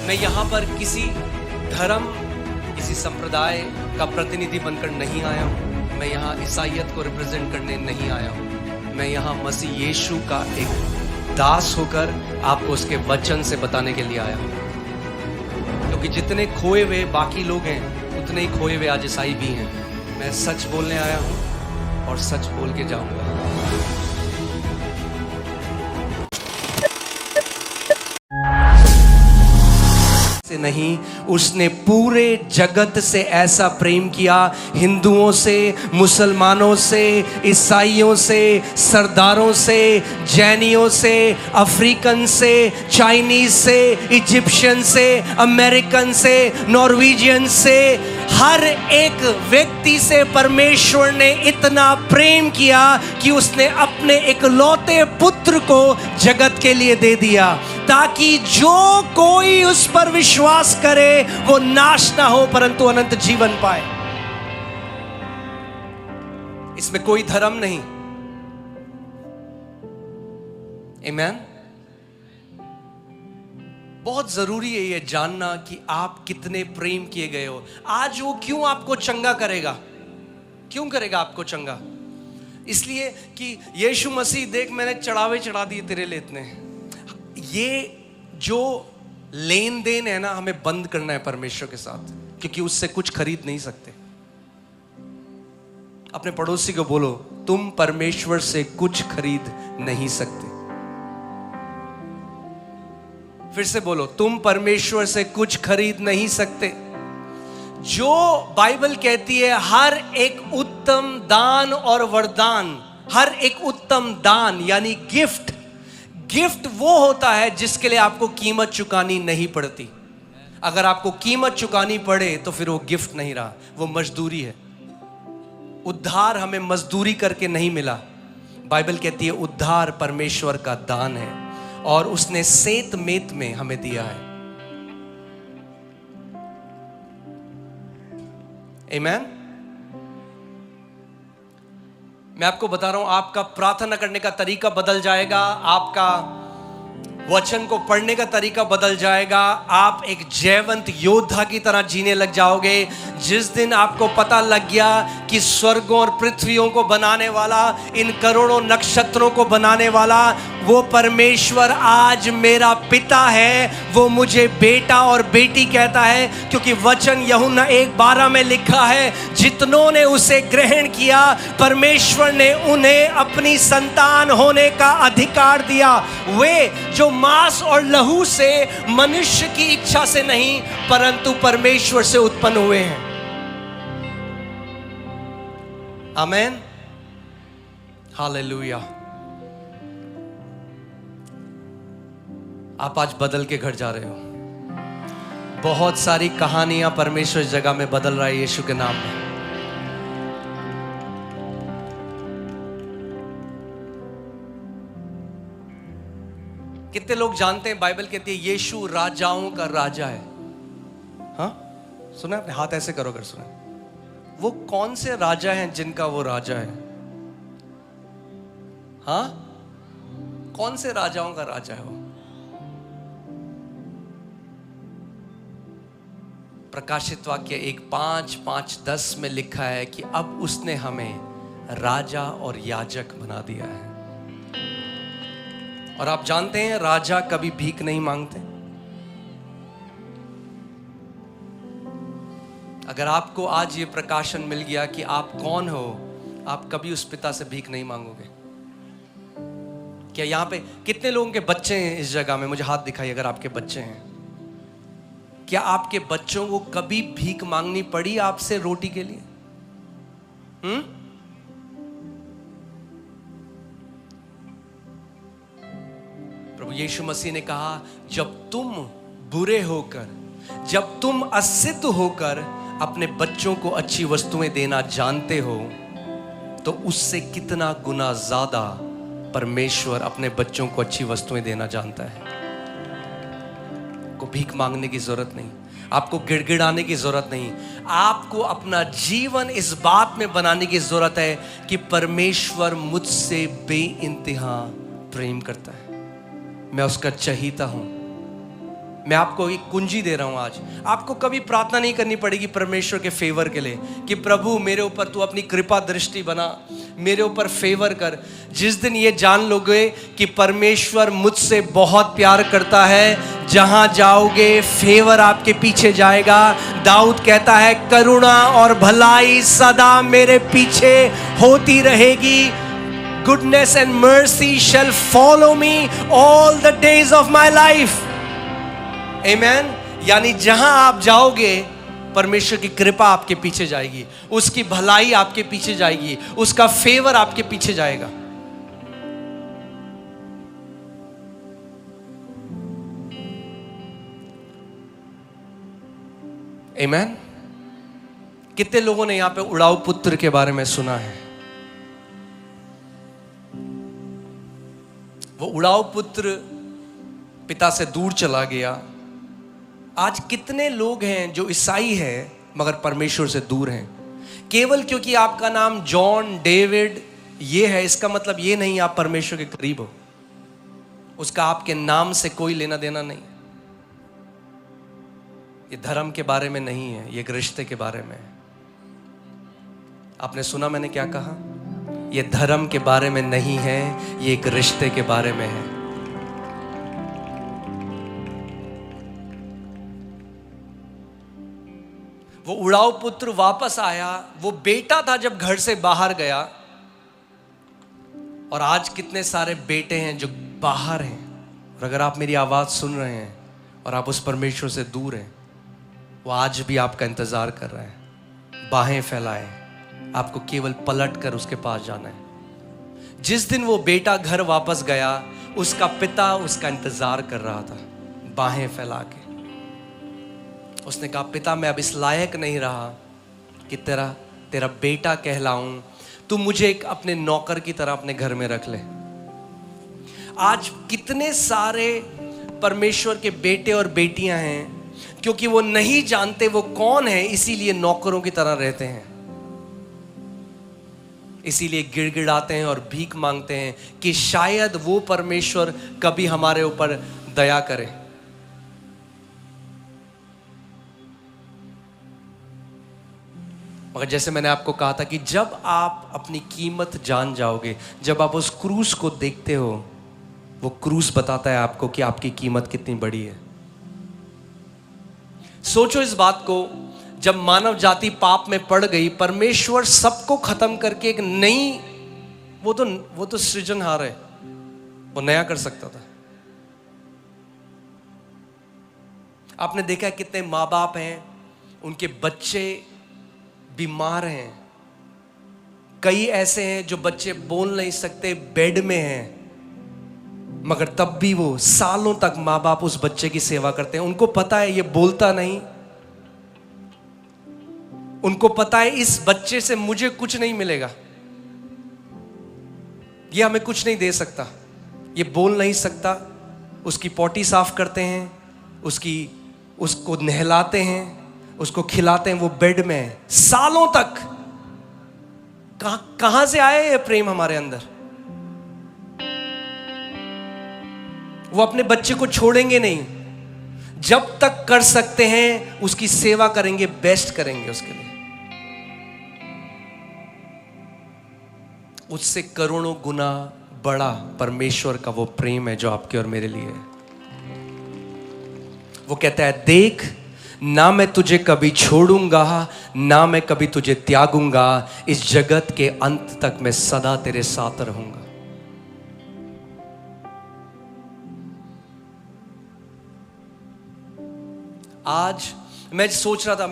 मैं यहाँ पर किसी धर्म, किसी संप्रदाय का प्रतिनिधि बनकर नहीं आया हूँ। मैं यहाँ ईसाईयत को रिप्रेजेंट करने नहीं आया हूँ। मैं यहाँ मसीह यीशु का एक दास होकर आपको उसके वचन से बताने के लिए आया हूँ। क्योंकि जितने खोए हुए बाकी लोग हैं, उतने ही खोए हुए आज ईसाई भी हैं। मैं सच बोलने आया हूँ और सच बोल के जाऊँगा। से नहीं, उसने पूरे जगत से ऐसा प्रेम किया, हिंदुओं से, मुसलमानों से, ईसाइयों से, सरदारों से, जैनियों से, अफ्रीकन से, चाइनीज से, इजिप्शियन से, अमेरिकन से, नॉर्वेजियन से, हर एक व्यक्ति से परमेश्वर ने इतना प्रेम किया कि उसने अपने इकलौते पुत्र को जगत के लिए दे दिया, ताकि जो कोई उस पर विश्वास करे वो नाश ना हो परंतु अनंत जीवन पाए। इसमें कोई धर्म नहीं। आमीन। बहुत जरूरी है ये जानना कि आप कितने प्रेम किए गए हो। आज वो क्यों आपको चंगा करेगा? क्यों करेगा आपको चंगा? इसलिए कि यीशु मसीह, देख मैंने चढ़ावे चढ़ा दिए तेरे लिए इतने। ये जो लेन देन है ना, हमें बंद करना है परमेश्वर के साथ, क्योंकि उससे कुछ खरीद नहीं सकते। अपने पड़ोसी को बोलो, तुम परमेश्वर से कुछ खरीद नहीं सकते। फिर से बोलो, तुम परमेश्वर से कुछ खरीद नहीं सकते। जो बाइबल कहती है, हर एक उत्तम दान और वरदान, हर एक उत्तम दान यानी गिफ्ट वो होता है जिसके लिए आपको कीमत चुकानी नहीं पड़ती। अगर आपको कीमत चुकानी पड़े तो फिर वो गिफ्ट नहीं रहा, वो मजदूरी है। उद्धार हमें मजदूरी करके नहीं मिला। बाइबल कहती है उद्धार परमेश्वर का दान है और उसने सेत मेत में हमें दिया है। आमीन। मैं आपको बता रहा हूं, आपका प्रार्थना करने का तरीका बदल जाएगा, आपका वचन को पढ़ने का तरीका बदल जाएगा। आप एक जयवंत योद्धा की तरह जीने लग जाओगे। जिस दिन आपको पता लग गया कि स्वर्गों और पृथ्वियों को बनाने वाला, इन करोड़ों नक्षत्रों को बनाने वाला वो परमेश्वर आज मेरा पिता है, वो मुझे बेटा और बेटी कहता है। क्योंकि वचन यूहन्ना 1:12 में लिखा है, जितनों ने उसे ग्रहण किया परमेश्वर ने उन्हें अपनी संतान होने का अधिकार दिया। वे जो मांस और लहू से, मनुष्य की इच्छा से नहीं परंतु परमेश्वर से उत्पन्न हुए हैं। आमीन। हालेलुया। आप आज बदल के घर जा रहे हो। बहुत सारी कहानियां परमेश्वर इस जगह में बदल रहा है यीशु के नाम में। कितने लोग जानते हैं, बाइबल कहती है यीशु राजाओं का राजा है। हाँ सुना आपने? हाथ ऐसे करो अगर सुना। वो कौन से राजा हैं जिनका वो राजा है? हाँ, कौन से राजाओं का राजा है वो? प्रकाशित वाक्य 1:5-5-10 में लिखा है कि अब उसने हमें राजा और याजक बना दिया है। और आप जानते हैं राजा कभी भीख नहीं मांगते। अगर आपको आज ये प्रकाशन मिल गया कि आप कौन हो, आप कभी उस पिता से भीख नहीं मांगोगे। क्या यहाँ पे कितने लोगों के बच्चे हैं इस जगह में? मुझे हाथ दिखाइए अगर आपके बच्चे हैं। क्या आपके बच्चों को कभी भीख मांगनी पड़ी आपसे रोटी के लिए? प्रभु यीशु मसीह ने कहा, जब तुम बुरे होकर, जब तुम असिद्ध होकर अपने बच्चों को अच्छी वस्तुएं देना जानते हो, तो उससे कितना गुना ज्यादा परमेश्वर अपने बच्चों को अच्छी वस्तुएं देना जानता है। को भीख मांगने की जरूरत नहीं, आपको गिड़गिड़ाने की जरूरत नहीं। आपको अपना जीवन इस बात में बनाने की जरूरत है कि परमेश्वर मुझसे बेइंतहा प्रेम करता है, मैं उसका चहीता हूं, मैं आपको एक कुंजी दे रहा हूं आज। आपको कभी प्रार्थना नहीं करनी पड़ेगी परमेश्वर के फेवर के लिए कि प्रभु मेरे ऊपर तू अपनी कृपा दृष्टि बना, मेरे ऊपर फेवर कर। जिस दिन ये जान लोगे कि परमेश्वर मुझसे बहुत प्यार करता है, जहां जाओगे फेवर आपके पीछे जाएगा। दाऊद कहता है करुणा और भलाई सदा मेरे पीछे होती रहेगी। Goodness and mercy shall follow me all the days of my life. Amen. यानी जहां आप जाओगे परमेश्वर की कृपा आपके पीछे जाएगी, उसकी भलाई आपके पीछे जाएगी, उसका फेवर आपके पीछे जाएगा। Amen. कितने लोगों ने यहां पे उड़ाऊ पुत्र के बारे में सुना है? वो उड़ाऊ पुत्र पिता से दूर चला गया। आज कितने लोग हैं जो ईसाई हैं मगर परमेश्वर से दूर हैं? केवल क्योंकि आपका नाम जॉन, डेविड ये है, इसका मतलब ये नहीं आप परमेश्वर के करीब हो। उसका आपके नाम से कोई लेना देना नहीं। ये धर्म के बारे में नहीं है, ये एक रिश्ते के बारे में है। आपने सुना मैंने क्या कहा? ये धर्म के बारे में नहीं है, ये एक रिश्ते के बारे में है। वो उड़ाऊ पुत्र वापस आया, वो बेटा था जब घर से बाहर गया। और आज कितने सारे बेटे हैं जो बाहर हैं, और अगर आप मेरी आवाज सुन रहे हैं और आप उस परमेश्वर से दूर हैं, वो आज भी आपका इंतजार कर रहे हैं। बाहें फैलाए, आपको केवल पलट कर उसके पास जाना है। जिस दिन वो बेटा घर वापस गया, उसका पिता उसका इंतजार कर रहा था बाहें फैला के। उसने कहा पिता मैं अब इस लायक नहीं रहा कि तेरा बेटा कहलाऊं, तू मुझे एक अपने नौकर की तरह अपने घर में रख ले। आज कितने सारे परमेश्वर के बेटे और बेटियां हैं, क्योंकि वो नहीं जानते वो कौन है, इसीलिए नौकरों की तरह रहते हैं, इसीलिए गिड़गिड़ाते हैं और भीख मांगते हैं कि शायद वो परमेश्वर कभी हमारे ऊपर दया करे। मगर जैसे मैंने आपको कहा था कि जब आप अपनी कीमत जान जाओगे, जब आप उस क्रूस को देखते हो, वो क्रूस बताता है आपको कि आपकी कीमत कितनी बड़ी है। सोचो इस बात को, जब मानव जाति पाप में पड़ गई, परमेश्वर सबको खत्म करके एक नई, वो तो सृजनहार है, वो नया कर सकता था। आपने देखा कितने माँ बाप हैं, उनके बच्चे बीमार हैं। कई ऐसे हैं जो बच्चे बोल नहीं सकते, बेड में हैं, मगर तब भी वो सालों तक माँ बाप उस बच्चे की सेवा करते हैं। उनको पता है ये बोलता नहीं, उनको पता है इस बच्चे से मुझे कुछ नहीं मिलेगा, ये हमें कुछ नहीं दे सकता, ये बोल नहीं सकता। उसकी पोटी साफ करते हैं, उसको नहलाते हैं, उसको खिलाते हैं, वो बेड में है सालों तक। कहां से आया ये प्रेम हमारे अंदर? वो अपने बच्चे को छोड़ेंगे नहीं, जब तक कर सकते हैं उसकी सेवा करेंगे, बेस्ट करेंगे उसके लिए। उससे करोड़ों गुना बड़ा परमेश्वर का वो प्रेम है जो आपके और मेरे लिए है। वो कहता है देख, ना मैं तुझे कभी छोड़ूंगा, ना मैं कभी तुझे त्यागूंगा, इस जगत के अंत तक मैं सदा तेरे साथ रहूंगा। आज मैं सोच रहा था,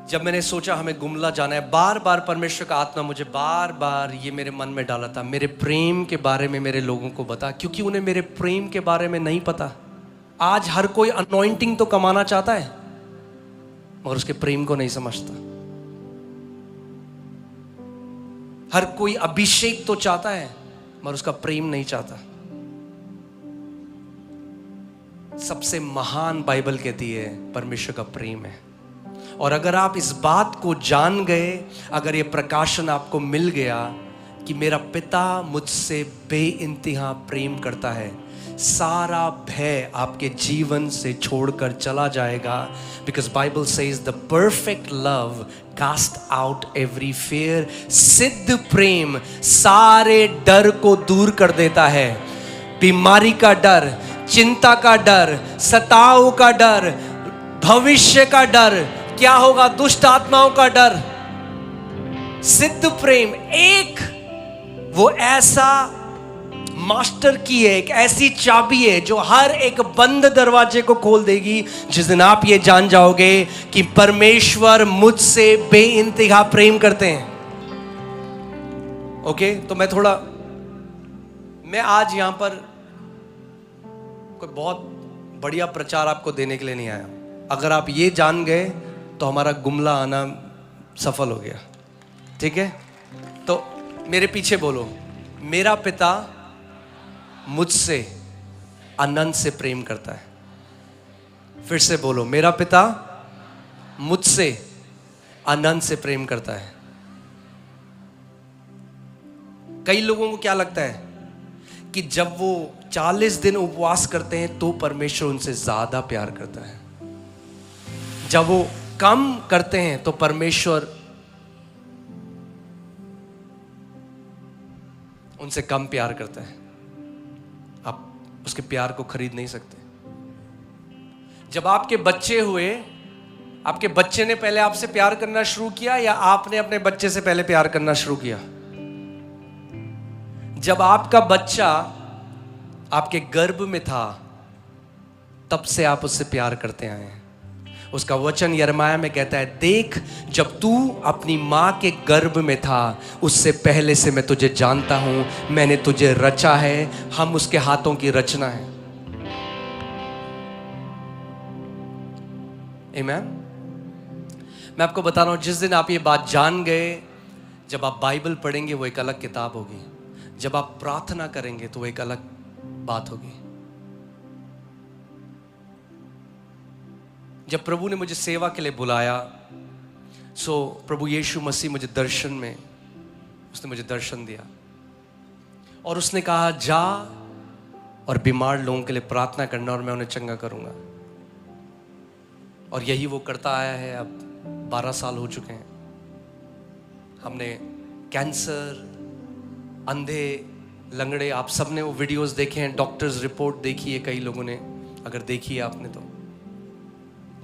जब मैंने सोचा हमें गुमला जाना है, बार बार परमेश्वर का आत्मा मुझे बार बार ये मेरे मन में डाला था, मेरे प्रेम के बारे में मेरे लोगों को बता, क्योंकि उन्हें मेरे प्रेम के बारे में नहीं पता। आज हर कोई अनॉइंटिंग तो कमाना चाहता है, मगर उसके प्रेम को नहीं समझता। हर कोई अभिषेक तो चाहता है, मगर उसका प्रेम नहीं चाहता। सबसे महान बाइबल कहती है परमेश्वर का प्रेम है। और अगर आप इस बात को जान गए, अगर ये प्रकाशन आपको मिल गया कि मेरा पिता मुझसे बेइंतहा प्रेम करता है, सारा भय आपके जीवन से छोड़कर चला जाएगा। Because Bible says the perfect love cast out every fear. सिद्ध प्रेम सारे डर को दूर कर देता है। बीमारी का डर, चिंता का डर, सताव का डर, भविष्य का डर, क्या होगा, दुष्ट आत्माओं का डर। सिद्ध प्रेम एक वो ऐसा मास्टर की है, एक ऐसी चाबी है जो हर एक बंद दरवाजे को खोल देगी। जिस दिन आप ये जान जाओगे कि परमेश्वर मुझसे बेइंतहा प्रेम करते हैं। ओके, तो मैं आज यहां पर कोई बहुत बढ़िया प्रचार आपको देने के लिए नहीं आया। अगर आप ये जान गए तो हमारा गुमला आना सफल हो गया। ठीक है, तो मेरे पीछे बोलो, मेरा पिता मुझसे अनंत से प्रेम करता है। फिर से बोलो, मेरा पिता मुझसे अनंत से प्रेम करता है। कई लोगों को क्या लगता है कि जब वो 40 दिन उपवास करते हैं तो परमेश्वर उनसे ज्यादा प्यार करता है, जब वो कम करते हैं तो परमेश्वर उनसे कम प्यार करता है। आप उसके प्यार को खरीद नहीं सकते। जब आपके बच्चे हुए, आपके बच्चे ने पहले आपसे प्यार करना शुरू किया या आपने अपने बच्चे से पहले प्यार करना शुरू किया? जब आपका बच्चा आपके गर्भ में था तब से आप उससे प्यार करते आए हैं। उसका वचन यिर्मयाह में कहता है, देख जब तू अपनी मां के गर्भ में था उससे पहले से मैं तुझे जानता हूं, मैंने तुझे रचा है। हम उसके हाथों की रचना है। आमीन। मैं आपको बता रहा हूं, जिस दिन आप ये बात जान गए, जब आप बाइबल पढ़ेंगे वो एक अलग किताब होगी, जब आप प्रार्थना करेंगे तो वो एक अलग बात होगी। जब प्रभु ने मुझे सेवा के लिए बुलाया, प्रभु यीशु मसीह मुझे दर्शन में, उसने मुझे दर्शन दिया और उसने कहा जा और बीमार लोगों के लिए प्रार्थना करना और मैं उन्हें चंगा करूंगा। और यही वो करता आया है। अब 12 साल हो चुके हैं। हमने कैंसर, अंधे, लंगड़े, आप सबने वो वीडियोस देखे हैं, डॉक्टर्स रिपोर्ट देखी है कई लोगों ने, अगर देखी है आपने तो।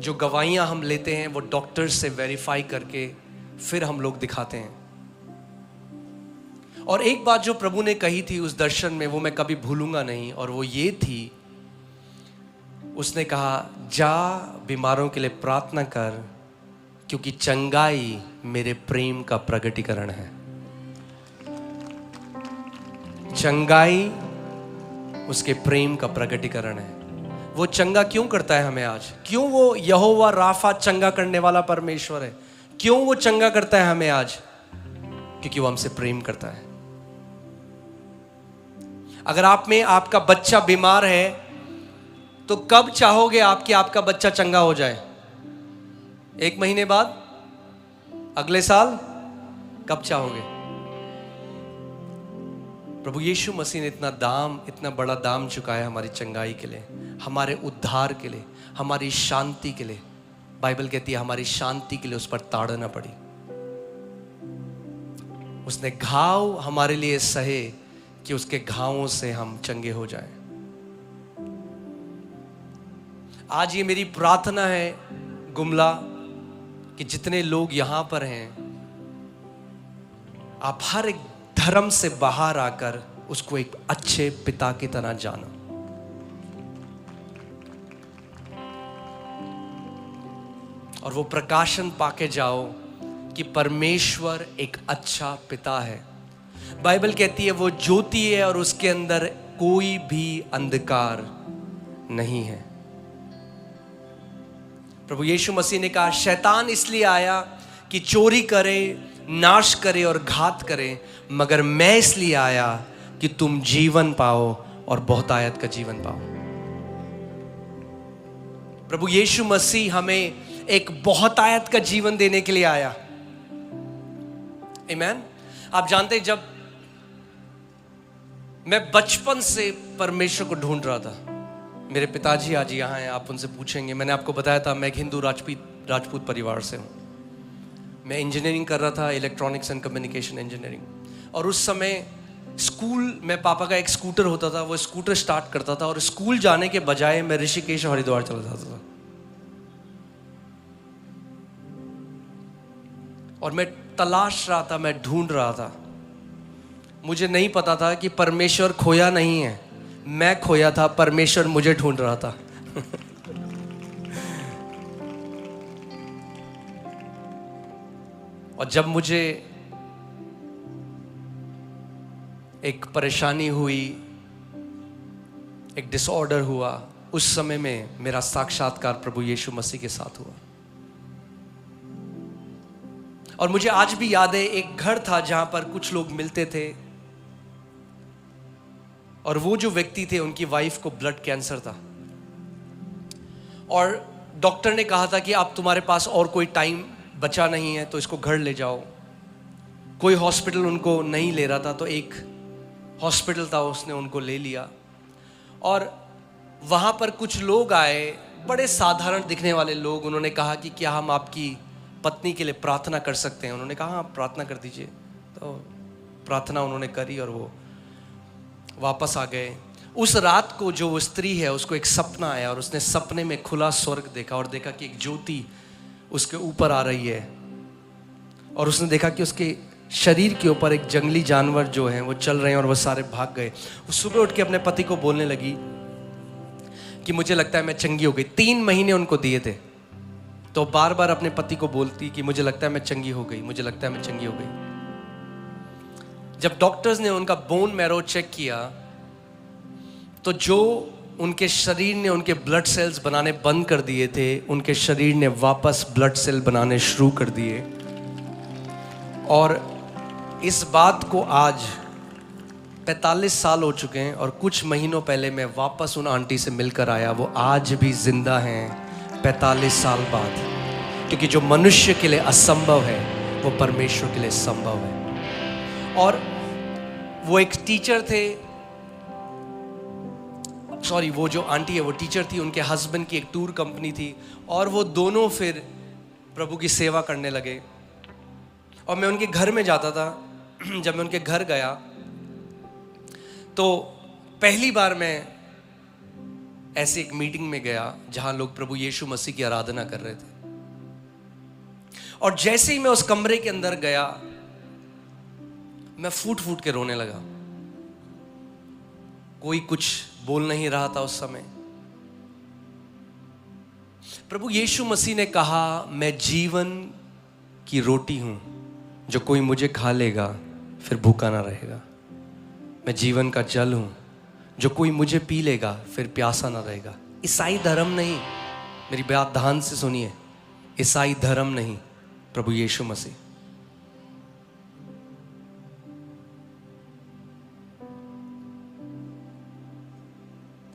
जो गवाहियां हम लेते हैं वो डॉक्टर्स से वेरीफाई करके फिर हम लोग दिखाते हैं। और एक बात जो प्रभु ने कही थी उस दर्शन में, वो मैं कभी भूलूंगा नहीं, और वो ये थी, उसने कहा जा बीमारों के लिए प्रार्थना कर क्योंकि चंगाई मेरे प्रेम का प्रगटीकरण है। चंगाई उसके प्रेम का प्रगटीकरण है। वो चंगा क्यों करता है हमें आज? क्यों वो यहोवा राफा चंगा करने वाला परमेश्वर है? क्यों वो चंगा करता है हमें आज? क्योंकि वो हमसे प्रेम करता है। अगर आप में आपका बच्चा बीमार है तो कब चाहोगे आपका बच्चा चंगा हो जाए? 1 महीने बाद? अगले साल? कब चाहोगे? प्रभु यीशु मसीह ने इतना बड़ा दाम चुकाया हमारी चंगाई के लिए, हमारे उद्धार के लिए, हमारी शांति के लिए। बाइबल कहती है हमारी शांति के लिए उस पर ताड़ना पड़ी। उसने घाव हमारे लिए सहे कि उसके घावों से हम चंगे हो जाएं। आज ये मेरी प्रार्थना है गुमला, कि जितने लोग यहां पर हैं, आप हर एक धर्म से बाहर आकर उसको एक अच्छे पिता की तरह जानो। और वो प्रकाशन पाके जाओ कि परमेश्वर एक अच्छा पिता है। बाइबल कहती है वो ज्योति है और उसके अंदर कोई भी अंधकार नहीं है। प्रभु यीशु मसीह ने कहा शैतान इसलिए आया कि चोरी करे, नाश करे और घात करे, मगर मैं इसलिए आया कि तुम जीवन पाओ और बहुतायत का जीवन पाओ। प्रभु यीशु मसीह हमें एक बहुतायत का जीवन देने के लिए आया। आमीन। आप जानते हैं, जब मैं बचपन से परमेश्वर को ढूंढ रहा था। मेरे पिताजी आज यहाँ हैं, आप उनसे पूछेंगे। मैंने आपको बताया था मैं एक हिंदू राजपूत परिवार से हूँ। मैं इंजीनियरिंग कर रहा था, इलेक्ट्रॉनिक्स एंड कम्युनिकेशन इंजीनियरिंग। और उस समय स्कूल में पापा का एक स्कूटर होता था, वो स्कूटर स्टार्ट करता था और स्कूल जाने के बजाय मैं ऋषिकेश और हरिद्वार चला जाता था। और मैं तलाश रहा था, मैं ढूंढ रहा था। मुझे नहीं पता था कि परमेश्वर खोया नहीं है, मैं खोया था, परमेश्वर मुझे ढूंढ रहा था। और जब मुझे एक परेशानी हुई, एक डिसऑर्डर हुआ, उस समय में मेरा साक्षात्कार प्रभु यीशु मसीह के साथ हुआ। और मुझे आज भी याद है, एक घर था जहां पर कुछ लोग मिलते थे और वो जो व्यक्ति थे उनकी वाइफ को ब्लड कैंसर था और डॉक्टर ने कहा था कि अब तुम्हारे पास और कोई टाइम बचा नहीं है तो इसको घर ले जाओ। कोई हॉस्पिटल उनको नहीं ले रहा था तो एक हॉस्पिटल था, उसने उनको ले लिया। और वहाँ पर कुछ लोग आए, बड़े साधारण दिखने वाले लोग। उन्होंने कहा कि क्या हम आपकी पत्नी के लिए प्रार्थना कर सकते हैं? उन्होंने कहा हाँ, प्रार्थना कर दीजिए। तो प्रार्थना उन्होंने करी और वो वापस आ गए। उस रात को जो वो स्त्री है उसको एक सपना आया और उसने सपने में खुला स्वर्ग देखा और देखा कि एक ज्योति उसके ऊपर आ रही है और उसने देखा कि उसके शरीर के ऊपर एक जंगली जानवर जो हैं वो चल रहे हैं और वो सारे भाग गए। वो सुबह उठ के अपने पति को बोलने लगी कि मुझे लगता है मैं चंगी हो गई। 3 महीने उनको दिए थे, तो बार बार अपने पति को बोलती कि मुझे लगता है मैं चंगी हो गई, मुझे लगता है मैं चंगी हो गई। जब डॉक्टर्स ने उनका बोन मैरो चेक किया तो जो उनके शरीर ने उनके ब्लड सेल्स बनाने बंद कर दिए थे, उनके शरीर ने वापस ब्लड सेल बनाने शुरू कर दिए। और इस बात को आज 45 साल हो चुके हैं और कुछ महीनों पहले मैं वापस उन आंटी से मिलकर आया। वो आज भी जिंदा हैं 45 साल बाद, क्योंकि जो मनुष्य के लिए असंभव है वो परमेश्वर के लिए संभव है। और वो एक टीचर थे, सॉरी, वो जो आंटी है वो टीचर थी, उनके हस्बैंड की एक टूर कंपनी थी और वो दोनों फिर प्रभु की सेवा करने लगे। और मैं उनके घर में जाता था। जब मैं उनके घर गया तो पहली बार मैं ऐसी एक मीटिंग में गया जहां लोग प्रभु यीशु मसीह की आराधना कर रहे थे। और जैसे ही मैं उस कमरे के अंदर गया, मैं फूट फूट के रोने लगा। कोई कुछ बोल नहीं रहा था उस समय। प्रभु यीशु मसीह ने कहा, मैं जीवन की रोटी हूं, जो कोई मुझे खा लेगा फिर भूखा ना रहेगा। मैं जीवन का जल हूं, जो कोई मुझे पी लेगा फिर प्यासा ना रहेगा। ईसाई धर्म नहीं, मेरी बात ध्यान से सुनिए, ईसाई धर्म नहीं, प्रभु यीशु मसीह।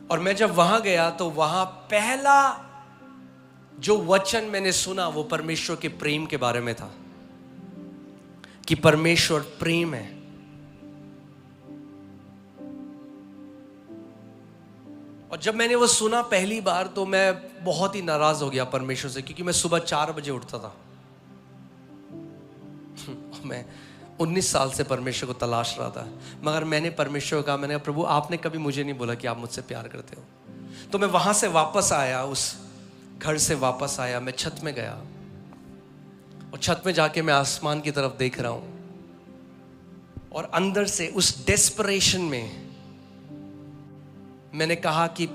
और मैं जब वहां गया तो वहां पहला जो वचन मैंने सुना वो परमेश्वर के प्रेम के बारे में था, कि परमेश्वर प्रेम है। और जब मैंने वो सुना पहली बार तो मैं बहुत ही नाराज हो गया परमेश्वर से, क्योंकि मैं सुबह 4 बजे उठता था। मैं 19 साल से परमेश्वर को तलाश रहा था, मगर मैंने परमेश्वर को कहा, मैंने कहा प्रभु आपने कभी मुझे नहीं बोला कि आप मुझसे प्यार करते हो। तो मैं वहां से वापस आया, उस घर से वापस आया, मैं छत में गया और छत में जाके मैं आसमान की तरफ देख रहा हूं और अंदर से उस डेस्परेशन में मैंने कहा कि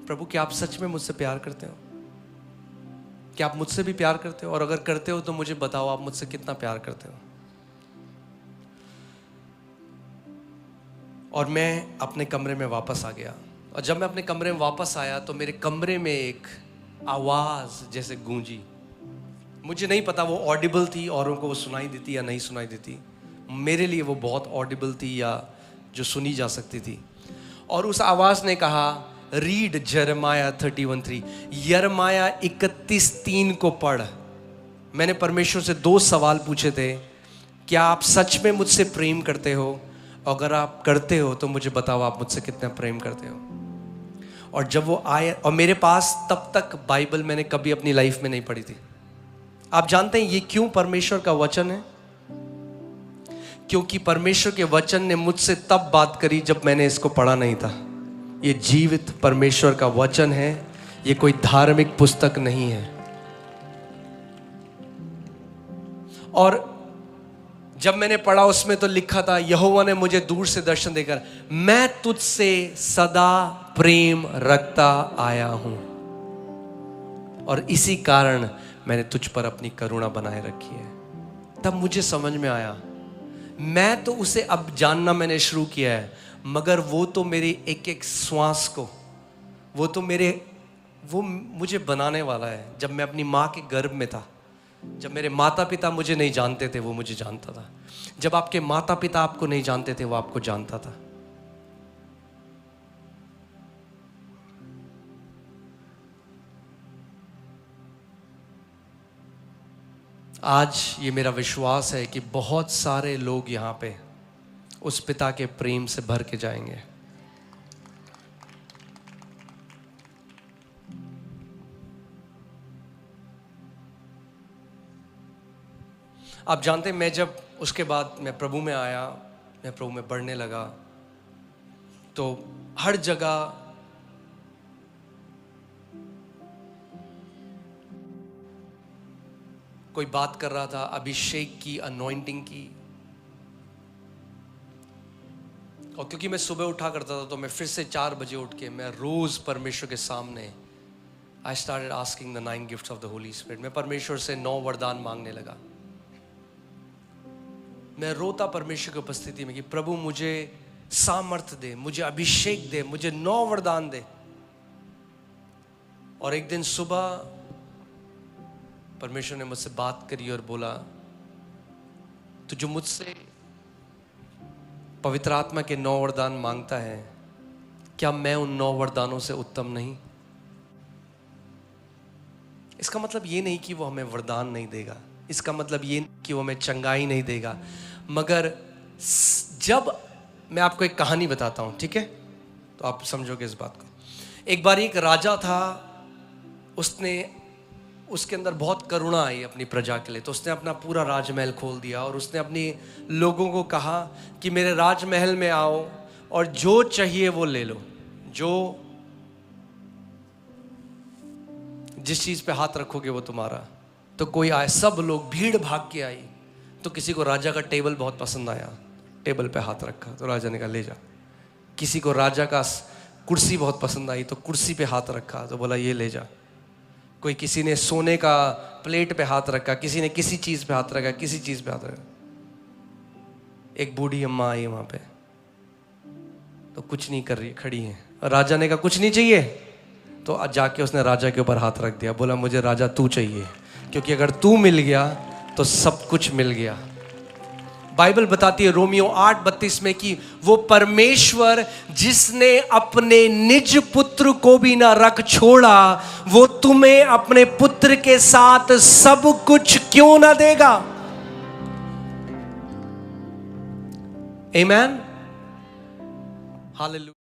प्रभु क्या आप सच में मुझसे प्यार करते हो? क्या आप मुझसे भी प्यार करते हो? और अगर करते हो तो मुझे बताओ आप मुझसे कितना प्यार करते हो। और मैं अपने कमरे में वापस आ गया। और जब मैं अपने कमरे में वापस आया तो मेरे कमरे में एक आवाज जैसे गूंजी। मुझे नहीं पता वो ऑडिबल थी, औरों को वो सुनाई देती या नहीं सुनाई देती। मेरे लिए वो बहुत ऑडिबल थी या जो सुनी जा सकती थी। और उस आवाज ने कहा, रीड यिर्मयाह 31:3, यिर्मयाह 31:3 को पढ़। मैंने परमेश्वर से 2 सवाल पूछे थे, क्या आप सच में मुझसे प्रेम करते हो? अगर आप करते हो तो मुझे बताओ आप मुझसे कितना प्रेम करते हो। और जब वो आए, और मेरे पास तब तक बाइबल मैंने कभी अपनी लाइफ में नहीं पढ़ी थी। आप जानते हैं ये क्यों परमेश्वर का वचन है? क्योंकि परमेश्वर के वचन ने मुझसे तब बात करी जब मैंने इसको पढ़ा नहीं था। ये जीवित परमेश्वर का वचन है, ये कोई धार्मिक पुस्तक नहीं है। और जब मैंने पढ़ा उसमें तो लिखा था, यहोवा ने मुझे दूर से दर्शन देकर, मैं तुझसे सदा प्रेम रखता आया हूं और इसी कारण मैंने तुझ पर अपनी करुणा बनाए रखी है। तब मुझे समझ में आया, मैं तो उसे अब जानना मैंने शुरू किया है, मगर वो तो मेरी एक एक श्वास को, वो मुझे बनाने वाला है। जब मैं अपनी माँ के गर्भ में था, जब मेरे माता पिता मुझे नहीं जानते थे, वो मुझे जानता था। जब आपके माता पिता आपको नहीं जानते थे, वो आपको जानता था। आज ये मेरा विश्वास है कि बहुत सारे लोग यहाँ पे उस पिता के प्रेम से भर के जाएंगे। आप जानते हैं, मैं जब उसके बाद मैं प्रभु में आया, मैं प्रभु में बढ़ने लगा, तो हर जगह कोई बात कर रहा था अभिषेक की, अनॉइंटिंग की। और क्योंकि मैं सुबह उठा करता था, तो मैं फिर से 4 बजे उठ के मैं रोज परमेश्वर के सामने I started asking the 9 gifts of the Holi spirit. मैं परमेश्वर से 9 वरदान मांगने लगा। मैं रोता परमेश्वर की उपस्थिति में कि प्रभु मुझे सामर्थ दे, मुझे अभिषेक दे, मुझे 9 वरदान दे। और एक दिन सुबह परमेश्वर ने मुझसे बात करी और बोला, तू जो मुझसे पवित्र आत्मा के 9 वरदान मांगता है, क्या मैं उन 9 वरदानों से उत्तम नहीं? इसका मतलब ये नहीं कि वो हमें वरदान नहीं देगा, इसका मतलब ये नहीं कि वो हमें चंगाई नहीं देगा, मगर जब मैं आपको एक कहानी बताता हूं, ठीक है, तो आप समझोगे इस बात को। एक बार एक राजा था, उसके अंदर बहुत करुणा आई अपनी प्रजा के लिए, तो उसने अपना पूरा राजमहल खोल दिया और उसने अपने लोगों को कहा कि मेरे राजमहल में आओ और जो चाहिए वो ले लो, जो जिस चीज पे हाथ रखोगे वो तुम्हारा। तो कोई आए, सब लोग भीड़ भाग के आई। तो किसी को राजा का टेबल बहुत पसंद आया, टेबल पे हाथ रखा, तो राजा ने कहा ले जा। किसी को राजा का कुर्सी बहुत पसंद आई, तो कुर्सी पे हाथ रखा, तो बोला ये ले जा। कोई किसी ने सोने का प्लेट पे हाथ रखा, किसी ने किसी चीज पे हाथ रखा, किसी चीज पे हाथ रखा। एक बूढ़ी अम्मा आई वहां पे, तो कुछ नहीं कर रही, खड़ी है। राजा ने कहा कुछ नहीं चाहिए, तो जाके उसने राजा के ऊपर हाथ रख दिया, बोला मुझे राजा तू चाहिए, क्योंकि अगर तू मिल गया तो सब कुछ मिल गया। बाइबल बताती है रोमियो 8:32 में कि वो परमेश्वर जिसने अपने निज पुत्र को भी ना रख छोड़ा, वो तुम्हें अपने पुत्र के साथ सब कुछ क्यों ना देगा। आमेन, हालेलुया।